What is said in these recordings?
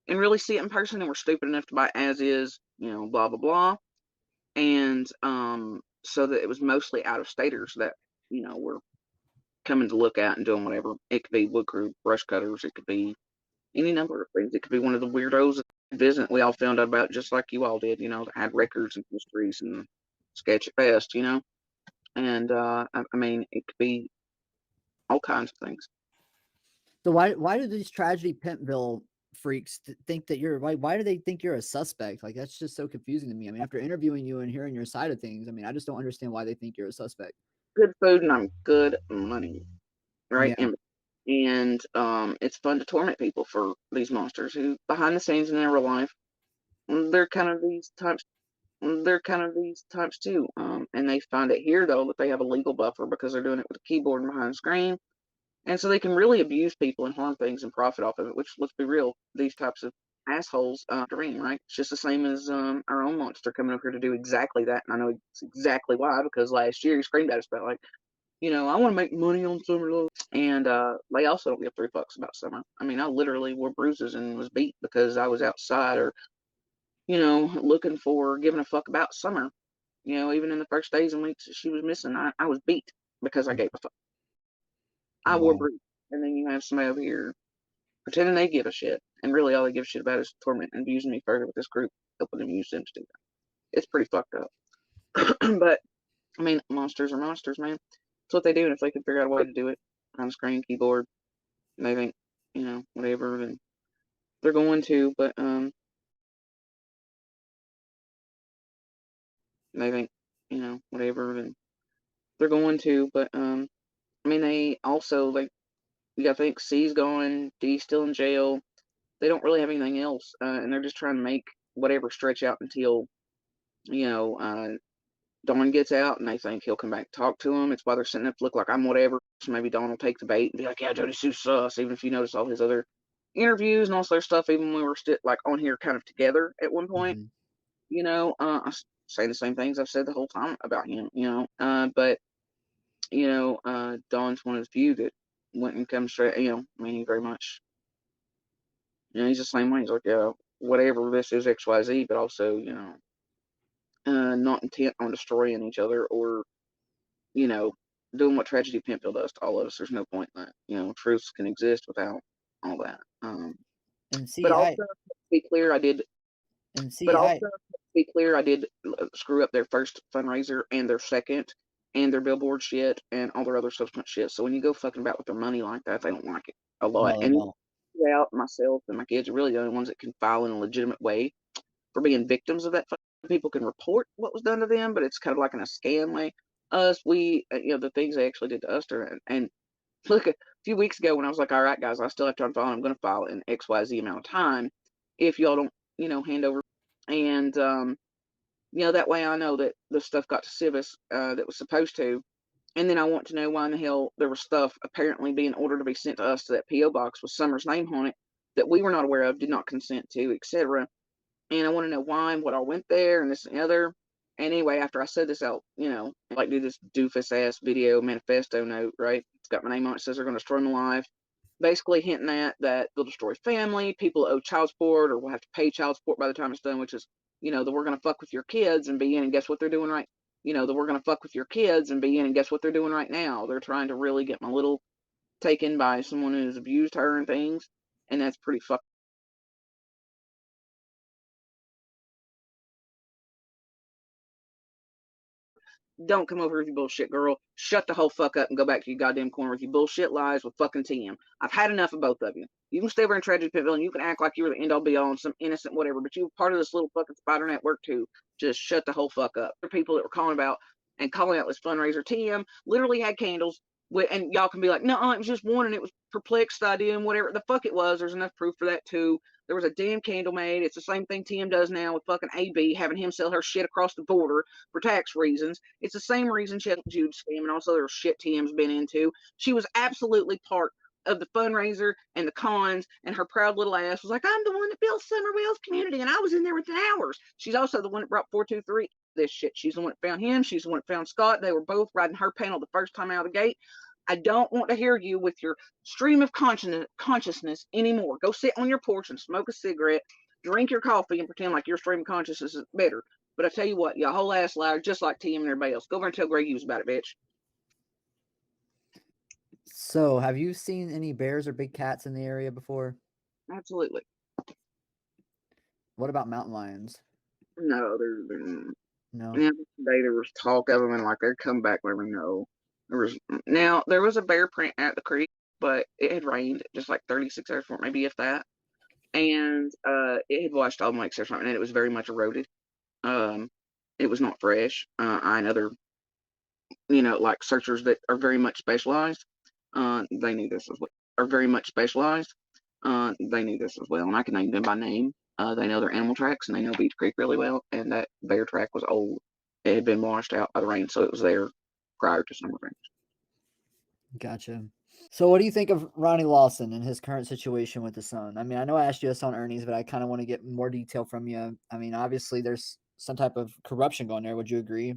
and really see it in person, and we're stupid enough to buy as is, blah blah blah. And so that it was mostly out of staters that were coming to look at and doing whatever. It could be wood crew, brush cutters, it could be any number of things. It could be one of the weirdos visit we all found out about, just like you all did, that had records and histories and sketch at best, And I mean, it could be all kinds of things. So why do these tragedy Pimpville freaks think that you're why do they think you're a suspect? Like, that's just so confusing to me. I mean, after interviewing you and hearing your side of things, I mean, I just don't understand why they think you're a suspect. Good food and I'm good money, right? Yeah. And it's fun to torment people for these monsters who, behind the scenes in their real life, they're kind of these types. They're kind of these types too. And they find it here though that they have a legal buffer because they're doing it with a keyboard and behind the screen. And so they can really abuse people and harm things and profit off of it, which, let's be real, these types of assholes dream, right? It's just the same as our own monster coming up here to do exactly that. And I know exactly why, because last year he screamed at us about, like, I want to make money on summer love. And they also don't give 3 fucks about summer. I mean, I literally wore bruises and was beat because I was outside or, looking for giving a fuck about summer. Even in the first days and weeks that she was missing, I was beat because I gave a fuck. I wore Wow. bruises. And then you have somebody over here pretending they give a shit. And really all they give a shit about is torment and abusing me further with this group, helping them use them to do that. It's pretty fucked up. But, I mean, monsters are monsters, man. That's what they do. And if they can figure out a way to do it on screen, keyboard, and they think, whatever, then they're going to. But, they think, whatever, then they're going to. But, I mean, they also, like, you gotta think C's gone, D's still in jail. They don't really have anything else, and they're just trying to make whatever stretch out until, Dawn gets out, and they think he'll come back and talk to him. It's why they're setting up to look like I'm whatever. So maybe Dawn will take the bait and be like, "Yeah, Jody Sue's sus." Even if you notice all his other interviews and all this other stuff, even when we were still like on here kind of together at one point, Mhm. I say the same things I've said the whole time about him, but Dawn's one of the few that went and come straight. I mean, he very much, he's the same way. He's like, yeah, whatever this is XYZ, but also, not intent on destroying each other or, you know, doing what Tragedy Pimpville does to all of us. There's no point in that. Truths can exist without all that. And But see, also, I to be clear, I did. and But see, also, I to be clear, I did screw up their first fundraiser and their second, and their billboard shit and all their other subsequent shit. So when you go fucking about with their money like that, they don't like it a lot. no, they And don't. out myself and my kids are really the only ones that can file in a legitimate way for being victims of that. People can report what was done to them, but it's kind of like in a scam way. Us, the things they actually did to us, and look, a few weeks ago when I was like, all right, guys, I still have time to file. I'm going to file in XYZ amount of time if y'all don't, hand over. And, that way I know that the stuff got to Civis that was supposed to. And then I want to know why in the hell there was stuff apparently being ordered to be sent to us to that P.O. box with Summer's name on it that we were not aware of, did not consent to, etc. And I want to know why and what all went there and this and the other. And anyway, after I said this out, like do this doofus ass video manifesto note, right? It's got my name on it, says they're going to destroy my life. Basically hinting at that they'll destroy family, people owe child support or will have to pay child support by the time it's done, which is, that we're going to fuck with your kids and be in, and guess what they're doing right? That we're going to fuck with your kids and be in, and guess what they're doing right now? They're trying to really get my little taken by someone who's abused her and things. And that's pretty fucked. Don't come over with your bullshit, girl. Shut the whole fuck up and go back to your goddamn corner with your bullshit lies with fucking TM. I've had enough of both of you. You can stay over in Tragedy Pitville and you can act like you were the end all be all and some innocent whatever, but you were part of this little fucking spider network too. Just shut the whole fuck up. The people that were calling about and calling out this fundraiser, TM literally had candles with, and y'all can be like, no, it was just one and it was perplexed idea and whatever the fuck it was. There's enough proof for that too. There was a damn candle made. It's the same thing TM does now with fucking AB having him sell her shit across the border for tax reasons. It's the same reason she had Jude scam and also there's shit TM's been into. She was absolutely part of the fundraiser and the cons, and her proud little ass was like, I'm the one that built Summerville's community, and I was in there within hours. She's also the one that brought 423 this shit. She's the one that found him. She's the one that found Scott. They were both riding her panel the first time out of the gate. I don't want to hear you with your stream of consciousness anymore. Go sit on your porch and smoke a cigarette, drink your coffee, and pretend like your stream of consciousness is better. But I tell you what, you whole ass liar, just like Tim and everybody else. Go over and tell Greg Hughes about it, bitch. So, have you seen any bears or big cats in the area before? Absolutely. What about mountain lions? No, they're No. yeah, today there was talk of them and like they'd come back. Let me know. There was a bear print at the creek, but it had rained just like 36 hours before, maybe if that, and it had washed all the lakes or something, and it was very much eroded. Um, it was not fresh. I and other like searchers that are very much specialized. They knew this as well. Are very much specialized. They knew this as well, and I can name them by name. They know their animal tracks and they know Beach Creek really well. And that bear track was old; it had been washed out by the rain, so it was there prior to summer rain. Gotcha. So, what do you think of Ronnie Lawson and his current situation with the Sun? I mean, I know I asked you this on earnings, but I kind of want to get more detail from you. I mean, obviously, there's some type of corruption going there. Would you agree?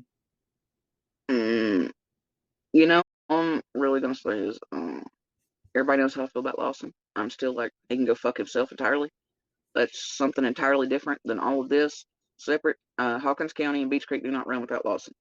Mm, you know, I'm really gonna say is everybody knows how I feel about Lawson. I'm still like he can go fuck himself entirely. That's something entirely different than all of this. Separate. Hawkins County and Beach Creek do not run without Lawson.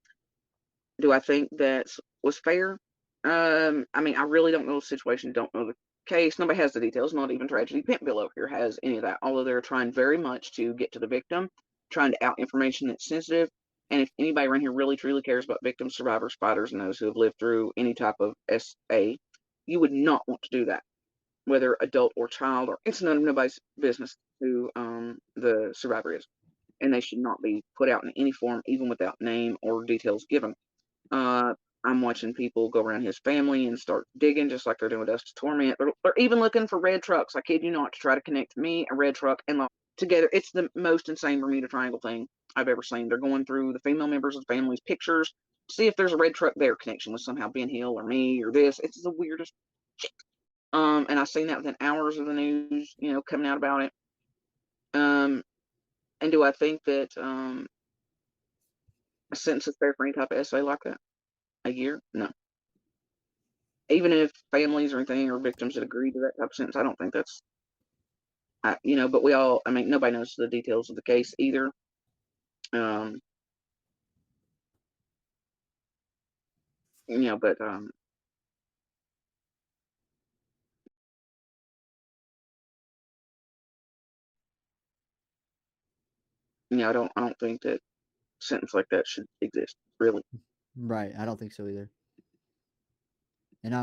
Do I think that was fair? I mean, I really don't know the situation, don't know the case. Nobody has the details, not even Tragedy Pimpville over here has any of that. Although they're trying very much to get to the victim, trying to out information that's sensitive. And if anybody around here really truly cares about victims, survivors, fighters, and those who have lived through any type of SA, you would not want to do that, whether adult or child, or it's none of nobody's business who the survivor is. And they should not be put out in any form, even without name or details given. Uh, I'm watching people go around his family and start digging, just like they're doing with us to torment. They're even looking for red trucks. I kid you not, to try to connect me, a red truck, and together. It's the most insane Bermuda Triangle thing I've ever seen. They're going through the female members of the family's pictures to see if there's a red truck there connection with somehow Ben Hill or me or this. It's the weirdest shit. And I seen that within hours of the news, coming out about it. Um, and do I think that a sentence is fair for any type of essay like that? A year? No. Even if families or anything or victims that agree to that type of sentence, I don't think that's, but we all, I mean, nobody knows the details of the case either. Um, but, I don't think that sentence like that should exist, really. Right. I don't think so either. And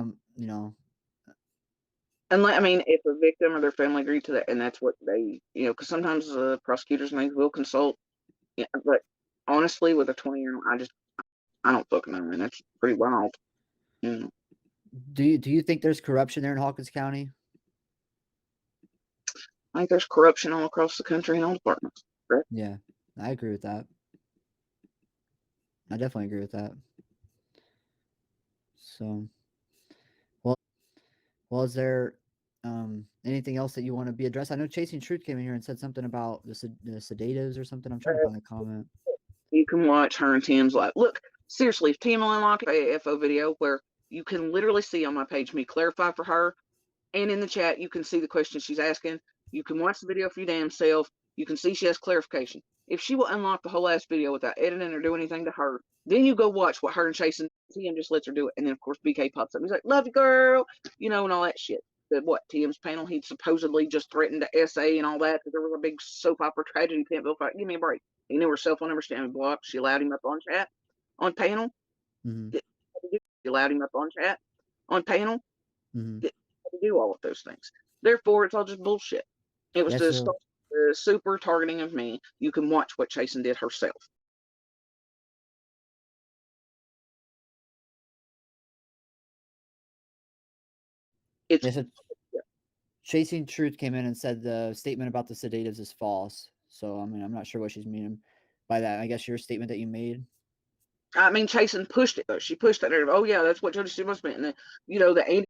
Unless, I mean, if a victim or their family agreed to that, and that's what they, because sometimes prosecutors and they will consult. Yeah, but honestly, with a 20-year, I don't fucking know, man. That's pretty wild. Mm. do you think there's corruption there in Hawkins County? I think there's corruption all across the country in all departments. Right? Yeah, I agree with that. I definitely agree with that. So, well, is there anything else that you want to be addressed? I know Chasing Truth came in here and said something about the sedatives or something. I'm trying to find the comment. You can watch her and Tim's live. Look, seriously, if Tim will unlock a AFO video where you can literally see on my page me clarify for her, and in the chat you can see the question she's asking. You can watch the video for your damn self. You can see she has clarification. If she will unlock the whole ass video without editing or do anything to her, then you go watch what her and Chase and Tim just lets her do it. And then of course BK pops up. He's like, "Love you, girl," and all that shit. What Tim's panel? He'd supposedly just threatened to SA and all that because there was a big soap opera tragedy Pimpville fight. Give me a break. He knew her cell phone number standing blocked. She allowed him up on chat, on panel. Mm-hmm. She allowed him up on chat, on panel. Mm-hmm. To do all of those things. Therefore, it's all just bullshit. It was Yeah. the So super targeting of me. You can watch what Chasen did herself. It's yeah. So Chasing Truth came in and said the statement about the sedatives is false. So I mean, I'm not sure what she's meaning by that. I guess your statement that you made. I mean, Chasen pushed it though. She pushed that narrative. Oh yeah, that's what Jody Stu must be. And then, the Andy.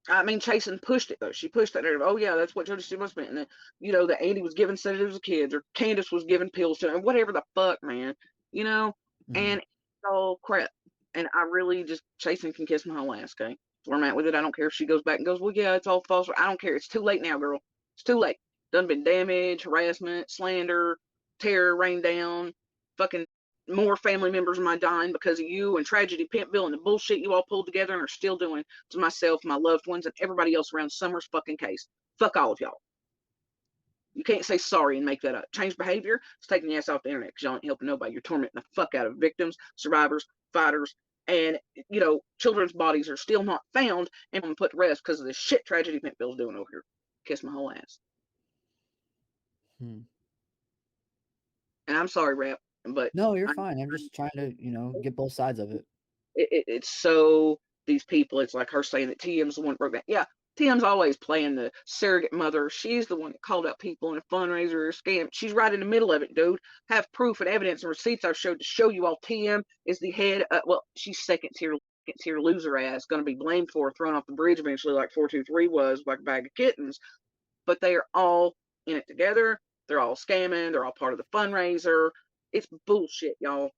I mean, Chasen pushed it though. She pushed that narrative. Oh yeah, that's what Jody Stu must be. And then, that Andy was giving sedatives to kids, or Candace was giving pills to, or whatever the fuck, man. Mm-hmm. And it's all crap. And I really just Chasen can kiss my whole ass, okay? Where I'm at with it. I don't care if she goes back and goes, well, yeah, it's all false. I don't care. It's too late now, girl. It's too late. Done been damage, harassment, slander, terror rained down, fucking more family members of mine dying because of you and tragedy, Pimpville, and the bullshit you all pulled together and are still doing to myself, my loved ones, and everybody else around Summer's fucking case. Fuck all of y'all. You can't say sorry and make that up. Change behavior. It's taking your ass off the internet because y'all ain't helping nobody. You're tormenting the fuck out of victims, survivors, fighters, and children's bodies are still not found and put to rest because of the shit tragedy Pimpville's doing over here. Kiss my whole ass. Hmm. And I'm sorry, Rap, but No, you're I, fine. I'm just trying to, get both sides of it. it's so these people. It's like her saying that TM's the one that broke that. Yeah, TM's always playing the surrogate mother. She's the one that called out people in a fundraiser or a scam. She's right in the middle of it, dude. Have proof and evidence and receipts I've showed to show you all. TM is the head. Well, she's second tier loser ass, going to be blamed for thrown off the bridge eventually, like 423 was, like a bag of kittens. But they are all in it together. They're all scamming. They're all part of the fundraiser. It's bullshit, y'all.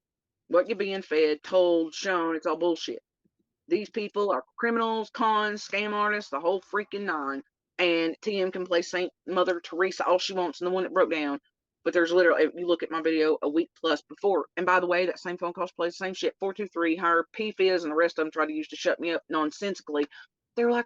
What you're being fed, told, shown, it's all bullshit. These people are criminals, cons, scam artists, the whole freaking nine. And TM can play Saint Mother Teresa all she wants and the one that broke down. But there's literally, if you look at my video a week plus before, and by the way, that same phone call plays the same shit. 423, her P.6 and the rest of them tried to use to shut me up nonsensically. They're like,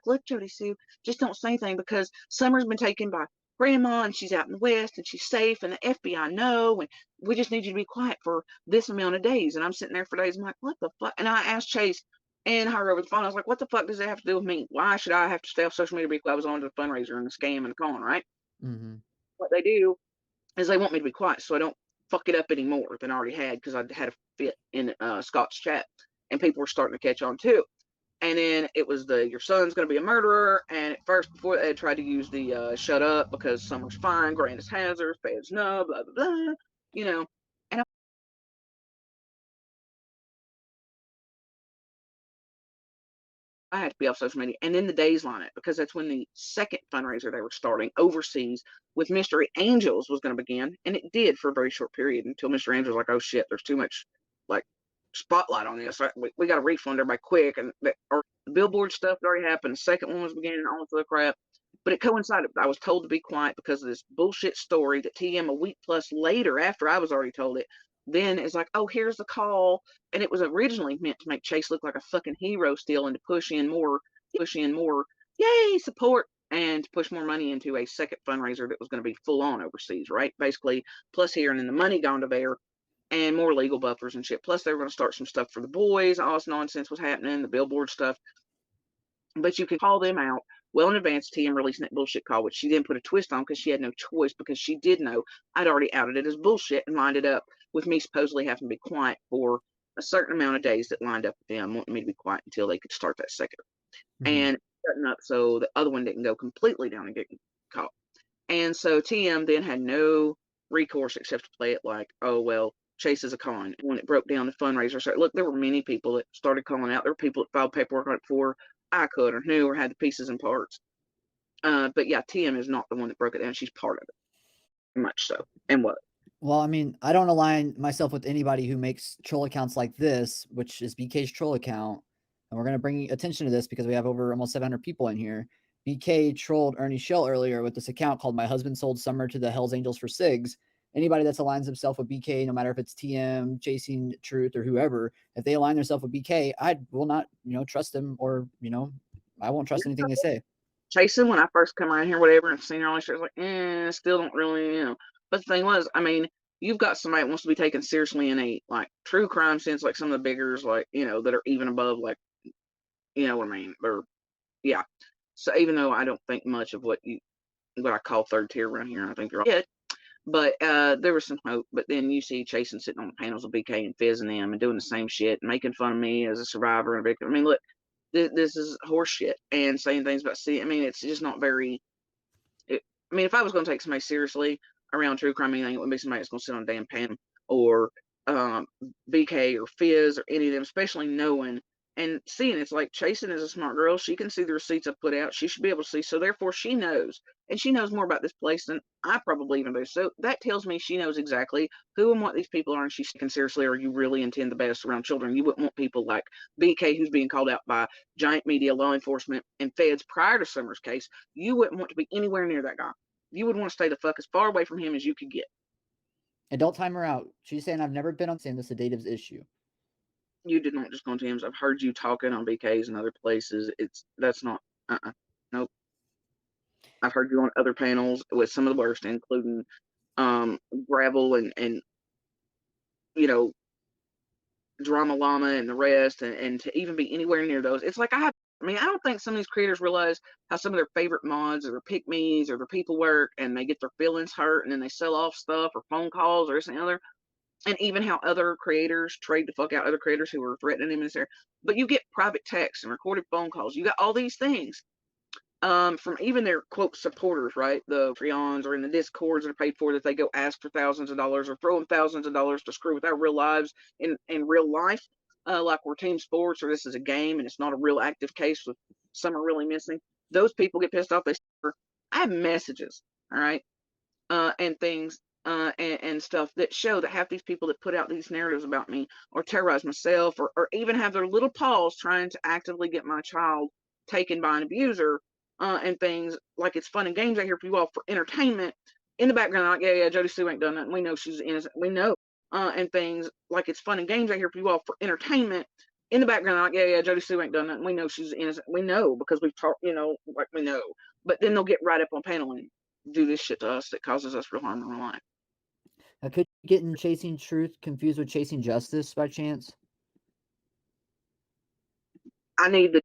look, Jody Sue, just don't say anything because Summer's been taken by grandma and she's out in the West and she's safe and the FBI know and we just need you to be quiet for this amount of days. And I'm sitting there for days. I'm like, what the fuck? And I asked Chase and her over the phone. I was like, what the fuck does that have to do with me? Why should I have to stay off social media because I was on to the fundraiser and the scam and the con, right? Mm-hmm. What they do is they want me to be quiet so I don't fuck it up anymore than I already had because I had a fit in Scott's chat and people were starting to catch on too. And then it was your son's going to be a murderer. And at first, before they tried to use the shut up because Summer's fine, grandest hazards, feds no, blah, blah, blah, you know. And I had to be off social media. And then the days line it because that's when the second fundraiser they were starting overseas with Mystery Angels was going to begin. And it did for a very short period until Mr. Angels was like, oh shit, there's too much like spotlight on this. We got to refund everybody quick. And or the billboard stuff that already happened. The second one was beginning, all this other crap. But it coincided. I was told to be quiet because of this bullshit story that TM a week plus later, after I was already told it, then it's like, oh, here's the call. And it was originally meant to make Chase look like a fucking hero still and to push in more, yay, support and to push more money into a second fundraiser that was going to be full on overseas, right? Basically, plus here and then the money gone to there and more legal buffers and shit. Plus, they were going to start some stuff for the boys. All this nonsense was happening, the billboard stuff. But you could call them out well in advance to TM releasing that bullshit call, which she didn't put a twist on because she had no choice because she did know I'd already outed it as bullshit and lined it up with me supposedly having to be quiet for a certain amount of days that lined up with them wanting me to be quiet until they could start that second. Mm-hmm. And shutting up so the other one didn't go completely down and get caught. And so TM then had no recourse except to play it like, oh, well, Chase is a con. When it broke down the fundraiser, so look, there were many people that started calling out. There were people that filed paperwork on it before I could or knew or had the pieces and parts. But yeah, TM is not the one that broke it down. She's part of it, much so. And what? Well, I mean, I don't align myself with anybody who makes troll accounts like this, which is BK's troll account. And we're going to bring attention to this because we have over almost 700 people in here. BK trolled Ernie Shell earlier with this account called My Husband Sold Summer to the Hells Angels for SIGs. Anybody that aligns himself with BK, no matter if it's TM, Chasing Truth, or whoever, if they align themselves with BK, I will not, trust them or, I won't trust anything they say. Chasing, when I first come around here, whatever, and seen her all these shows, like, still don't really. But the thing was, I mean, you've got somebody that wants to be taken seriously in a like true crime sense, like some of the biggers, like that are even above, like, you know what I mean? Or yeah. So even though I don't think much of what I call third tier around here, I think they're all good. But there was some hope. But then you see Chasing sitting on the panels of BK and Fizz and them and doing the same shit, and making fun of me as a survivor and a victim. I mean, look, this is horse shit and saying things about I mean, it's just not very. I mean, if I was going to take somebody seriously around true crime, anything, it would be somebody that's going to sit on a damn panel or BK or Fizz or any of them, especially knowing and seeing. It's like Chasing is a smart girl. She can see the receipts I've put out. She should be able to see. So therefore, she knows and she knows more about this place than I probably even do. So that tells me she knows exactly who and what these people are, and she's taken seriously, or you really intend the best around children. You wouldn't want people like BK, who's being called out by giant media, law enforcement, and feds prior to Summer's case. You wouldn't want to be anywhere near that guy. You would want to stay the fuck as far away from him as you could get. And don't time her out. She's saying I've never been on saying this sedatives issue. You did not just go on Tim's. I've heard you talking on BK's and other places. That's not. Nope. I've heard you on other panels with some of the worst, including Gravel and you know Drama Llama and the rest, and to even be anywhere near those, it's like I mean, I don't think some of these creators realize how some of their favorite mods or their pick me's or their people work, and they get their feelings hurt, and then they sell off stuff or phone calls or this and the other, and even how other creators trade the fuck out other creators who are threatening them in this area. But you get private texts and recorded phone calls. You got all these things from even their quote supporters, right? The Patreons or in the Discords that are paid for, that they go ask for thousands of dollars or throw them thousands of dollars to screw with our real lives in real life, like we're team sports or this is a game and it's not a real active case with some are really missing. Those people get pissed off. I have messages, all right, and things and stuff that show that half these people that put out these narratives about me or terrorize myself or even have their little paws trying to actively get my child taken by an abuser and things like it's fun and games out here for you all for entertainment. In the background, like, yeah, Jody Sue ain't done nothing. We know she's innocent. We know. And things like it's fun and games out here for you all for entertainment. In the background, like, yeah, Jody Sue ain't done nothing. We know she's innocent. We know because we've talked, like we know. But then they'll get right up on panel and do this shit to us that causes us real harm in real life. Could you get in chasing truth confused with chasing justice by chance? I need the